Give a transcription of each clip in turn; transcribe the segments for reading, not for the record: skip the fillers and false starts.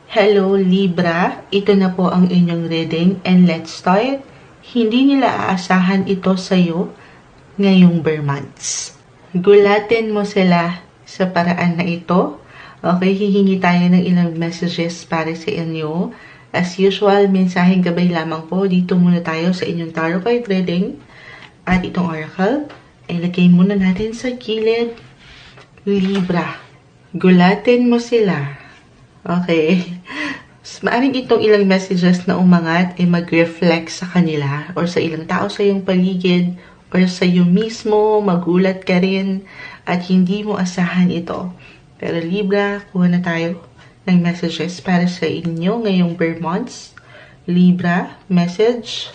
Hello Libra, ito na po ang inyong reading and let's start. Hindi nila aasahan ito sa iyo ngayong bare months. Gulatin mo sila sa paraan na ito. Okay, hihingi tayo ng ilang messages para sa inyo. As usual, mensaheng gabay lamang po. Dito muna tayo sa inyong tarot card reading. At itong oracle, ilagay muna natin sa gilid. Libra, gulatin mo sila. Okay. Maaring itong ilang messages na umangat ay mag-reflect sa kanila or sa ilang tao sa iyong paligid or sa iyo mismo, magulat ka rin at hindi mo asahan ito. Pero Libra, kuha na tayo ng messages para sa inyo ngayong bare months. Libra, message.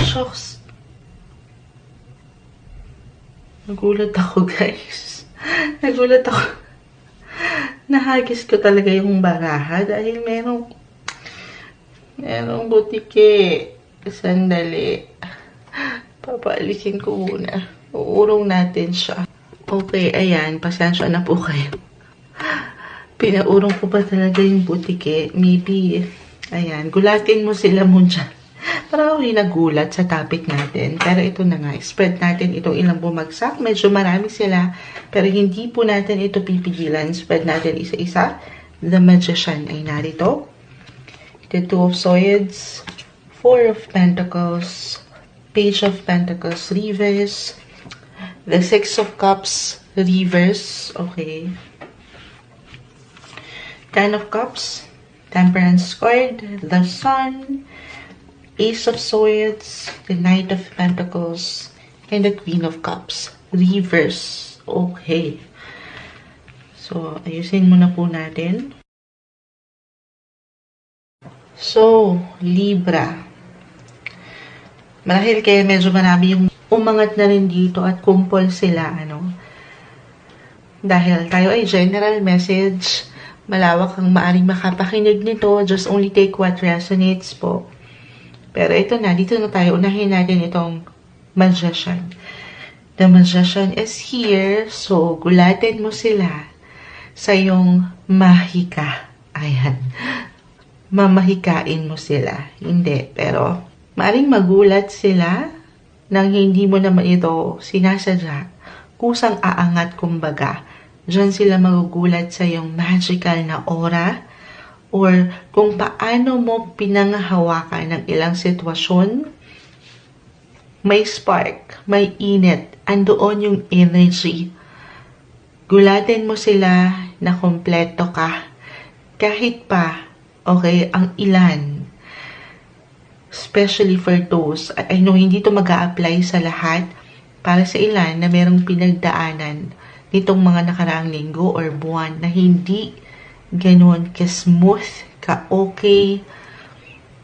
Shocks. Nagulat ako, guys. Nagulat ako. Nahagis ko talaga yung baraha dahil merong butike. Sandali. Papaalisin ko muna. Uurong natin siya. Okay, ayan. Pasensya na po kayo. Pinaurong ko pa talaga yung butike. Maybe, ayan. Gulatin mo sila muna. Parang ako nagulat sa topic natin. Pero ito na nga, spread natin itong ilang bumagsak. Medyo marami sila. Pero hindi po natin ito pipigilan. Spread natin isa-isa. The Magician ay narito. The Two of Swords. Four of Pentacles. Page of Pentacles, reverse. The Six of Cups, reverse. Okay. Ten of Cups. Temperance card. The Sun. Ace of Swords, the Knight of Pentacles, and the Queen of Cups. Reverse. Okay. So, ayusin muna po natin. So, Libra. Marahil kaya medyo marami yung umangat na rin dito at kumpol sila, Dahil tayo ay general message, malawak ang maaring makapakinig nito, just only take what resonates po. Pero ito na, dito na tayo. Unahin natin itong Magician. The Magician is here. So, gulatin mo sila sa iyong mahika. Ayan. Mamahikain mo sila. Hindi. Pero, maaring magulat sila nang hindi mo naman ito sinasadya. Kusang aangat kumbaga. Diyan sila magugulat sa iyong magical na aura. Or kung paano mo pinanghahawakan ng ilang sitwasyon, may spark, may init, andoon yung energy. Gulatin mo sila na kompleto ka. Kahit pa, okay, ang ilan, especially for those, I know hindi to mag-a-apply sa lahat, para sa ilan na merong pinagdaanan nitong mga nakaraang linggo or buwan na hindi ganun ka-smooth, ka-okay,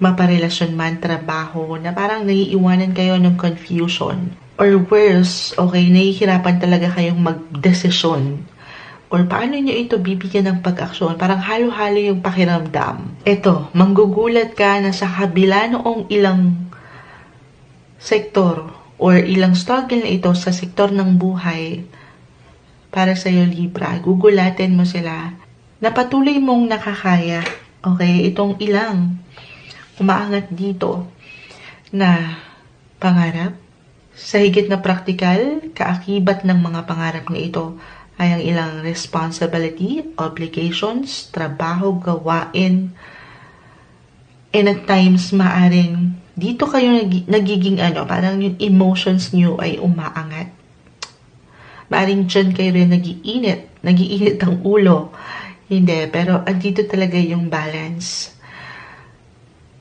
maparelasyon man, trabaho, na parang naiiwanan kayo ng confusion. Or worse, okay, nahihirapan talaga kayong magdesisyon. Or paano nyo ito bibigyan ng pag-aksyon? Parang halo-halo yung pakiramdam. Ito, manggugulat ka na sa kabila noong ilang sektor or ilang struggle na ito sa sektor ng buhay para sa iyo, Libra. Gugulatin mo sila na patuloy mong nakakaya, okay, itong ilang umaangat dito na pangarap. Sa higit na praktikal, kaakibat ng mga pangarap na ito ay ang ilang responsibility, obligations, trabaho, gawain, and at times maaring dito kayo nagiging parang yung emotions nyo ay umaangat. Maaring dyan kayo rin nagiinit ang ulo. Hindi, pero andito talaga yung balance.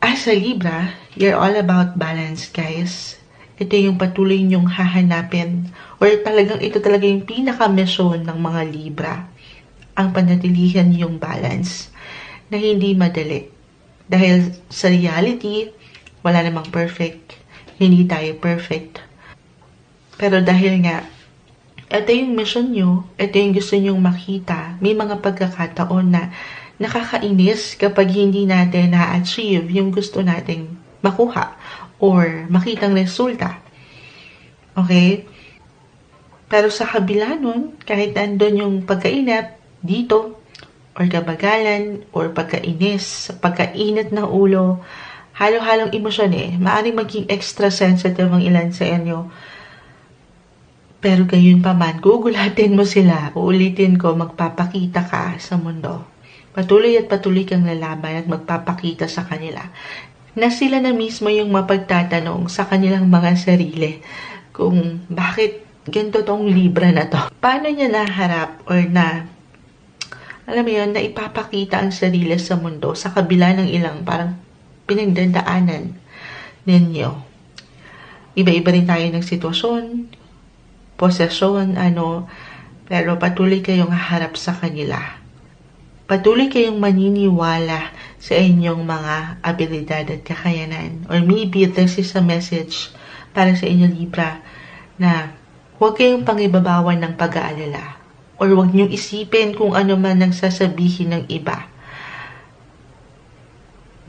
As a Libra, you're all about balance, guys. Ito yung patuloy nyong hahanapin or talagang ito talaga yung pinaka-mission ng mga Libra. Ang panatilihan yung balance na hindi madali. Dahil sa reality, wala namang perfect. Hindi tayo perfect. Pero dahil nga, ito yung mission nyo, ito yung gusto nyong makita. May mga pagkakataon na nakakainis kapag hindi natin na-achieve yung gusto nating makuha or makitang resulta. Okay? Pero sa kabila nun, kahit nandun yung pagkainat dito, or kabagalan, or pagkainis, pagkainit ng ulo, halo-halong emosyon maaring maging extra sensitive ang ilan sa inyo. Pero gayon pa man, gugulatin mo sila, uulitin ko, magpapakita ka sa mundo. Patuloy at patuloy kang lalaban at magpapakita sa kanila na sila na mismo yung mapagtatanong sa kanilang mga sarili kung bakit ganito tong Libra na to. Paano niya naharap or alam mo yun, na ipapakita ang sarili sa mundo sa kabila ng ilang parang pinagdadaanan ninyo. Iba-iba rin tayo ng sitwasyon, posesyon, pero patuloy kayong haharap sa kanila. Patuloy kayong maniniwala sa inyong mga abilidad at kakayanan. Or maybe this is a message para sa inyo, Libra, na huwag kayong pangibabawan ng pag-aalala. Or huwag niyong isipin kung ano man ang sasabihin ng iba.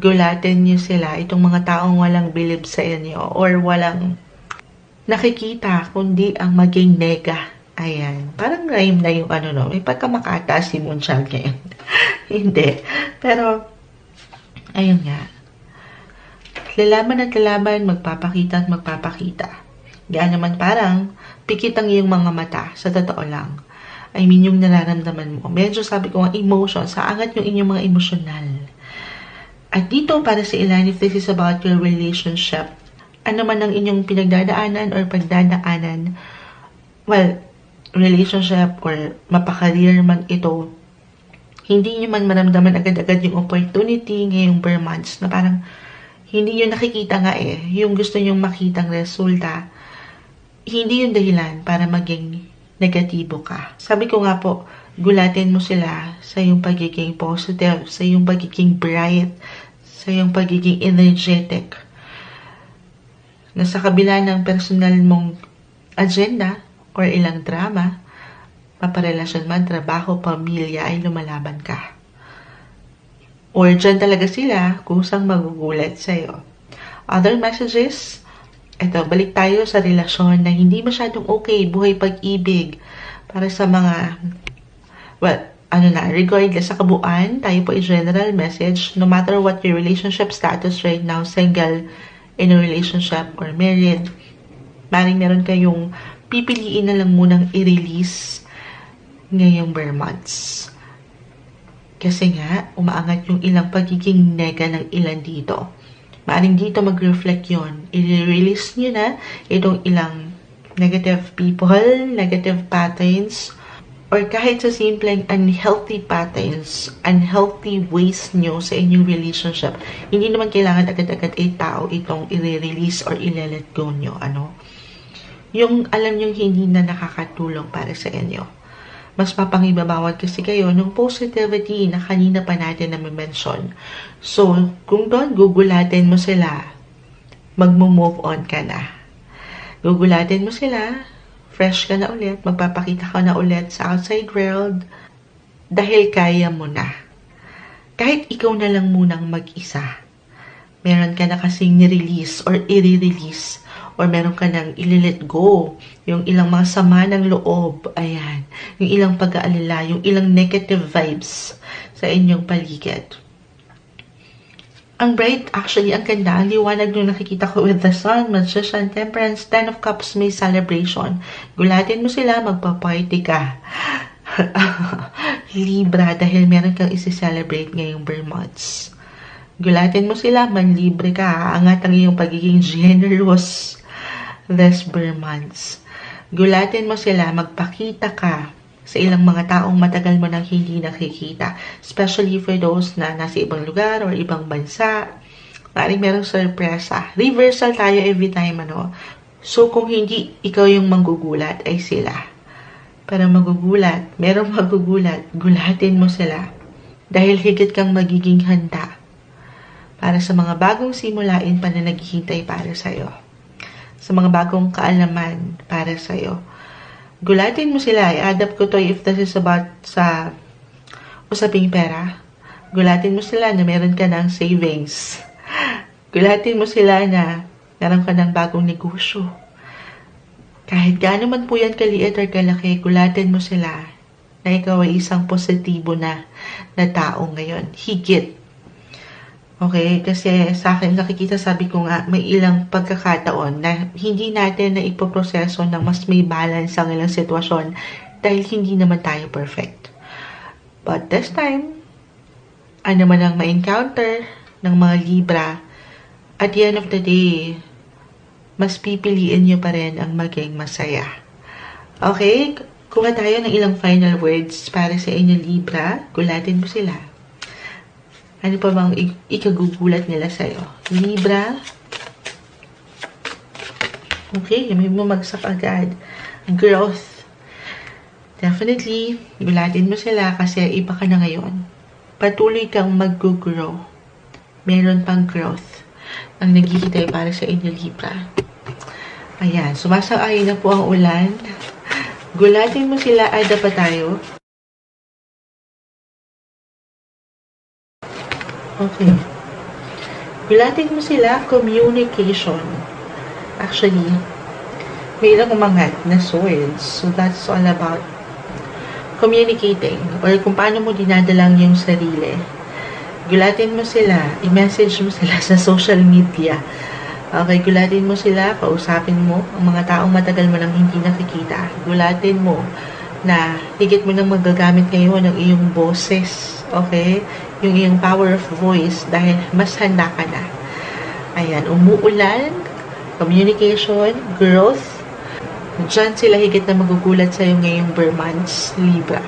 Gulatin niyo sila, itong mga taong walang bilib sa inyo or walang nakikita kundi ang maging nega. Ayan, parang rhyme na yung may pagkamakata si Moonchild ngayon. Hindi, pero ayun nga. Lalaban at lalaban, magpapakita at magpapakita. Gaan naman parang pikit ang iyong mga mata, sa totoo lang. I mean, yung nararamdaman mo. Medyo sabi ko ang emotions, aangat yung inyong mga emosyonal. At dito, para sa ilan, if this is about your relationship, ano man ang inyong pinagdadaanan or pagdadaanan, well, relationship or mapakareer man ito, hindi nyo man maramdaman agad-agad yung opportunity ngayong per months na parang hindi nyo nakikita nga yung gusto nyong makitang resulta, hindi yung dahilan para maging negatibo ka. Sabi ko nga po, gulatin mo sila sa yung pagiging positive, sa yung pagiging bright, sa yung pagiging energetic. Na sa kabila ng personal mong agenda or ilang drama, maparelasyon man, trabaho, pamilya, ay lumalaban ka. Or dyan talaga sila kusang magugulat sa'yo. Other messages, ito, balik tayo sa relasyon na hindi masyadong okay, buhay pag-ibig. Para sa mga, regardless sa kabuuan, tayo po general message, no matter what your relationship status right now, single, in a relationship, or married, maring meron kayong pipiliin na lang munang i-release ngayong bare months. Kasi nga, umaangat yung ilang pagiging nega ng ilan dito. Maaring dito mag-reflect yun. I-release nyo na itong ilang negative people, negative patterns, or kahit sa simpleng unhealthy patterns, unhealthy ways nyo sa inyong relationship. Hindi naman kailangan agad-agad tao itong i-release or i-let go nyo. Yung alam nyo hindi na nakakatulong para sa inyo. Mas papangibabawat kasi kayo ng positivity na kanina pa natin na mention. So, kung doon gugulatin mo sila, magmo-move on ka na. Gugulatin mo sila, fresh ka na ulit, magpapakita ka na ulit sa outside world, dahil kaya mo na. Kahit ikaw na lang munang mag-isa, meron ka na kasing ni-release or i-release or meron ka nang i-let go, yung ilang mga sama ng loob, ayan, yung ilang pag-aalala, yung ilang negative vibes sa inyong paligid. Ang bright, actually, ang ganda, ang liwanag nung nakikita ko with the Sun, Magician, Temperance, 10 of Cups, may celebration. Gulatin mo sila, magpa-party ka. Libra, dahil meron kang isi-celebrate ngayong bare months. Gulatin mo sila, manlibre ka, angat ang iyong pagiging generous this bare months. Gulatin mo sila, magpakita ka sa ilang mga taong matagal mo nang hindi nakikita. Especially for those na nasa ibang lugar or ibang bansa. Maaaring merong sorpresa. Reversal tayo every time, So, kung hindi ikaw yung manggugulat, ay sila. Para magugulat, merong magugulat, gulatin mo sila. Dahil higit kang magiging handa para sa mga bagong simulain pa na naghihintay para sa'yo. Sa mga bagong kaalaman para sa'yo. Gulatin mo sila. I-adapt ko to if this is about sa usaping pera. Gulatin mo sila na meron ka ng savings. Gulatin mo sila na meron ka ng bagong negosyo. Kahit gaano man po yan kaliit or kalaki, gulatin mo sila na ikaw ay isang positibo na tao ngayon. Higit. Okay? Kasi sa akin nakikita, sabi ko nga, may ilang pagkakataon na hindi natin na ipoproseso ng mas may balance ang ilang sitwasyon dahil hindi naman tayo perfect. But this time, ano man ang ma-encounter ng mga Libra, at the end of the day, mas pipiliin nyo pa rin ang maging masaya. Okay? Kuha tayo ng ilang final words para sa inyo Libra. Gulatin mo sila. Ano pa bang ikagugulat nila sa'yo? Libra. Okay, may bumagsak agad. Growth. Definitely, gulatin mo sila kasi iba ka na ngayon. Patuloy kang mag-grow. Meron pang growth ang naghihintay para sa inyo Libra. Ayan, sumasang-ayon na po ang ulan. Gulatin mo sila, ada pa tayo. Okay. Gulatin mo sila, communication. Actually, may ilang umangat na swords. So, that's all about communicating or kung paano mo dinadalang yung sarili. Gulatin mo sila, i-message mo sila sa social media. Okay, gulatin mo sila, kausapin mo ang mga taong matagal mo nang hindi nakikita. Gulatin mo na higit mo nang magagamit ngayon ng iyong boses. Okay? Yung iyong power of voice dahil mas handa ka na. Ayan, umuulan, communication, growth. Diyan sila higit na magugulat sa'yo ngayong Burr months, Libra.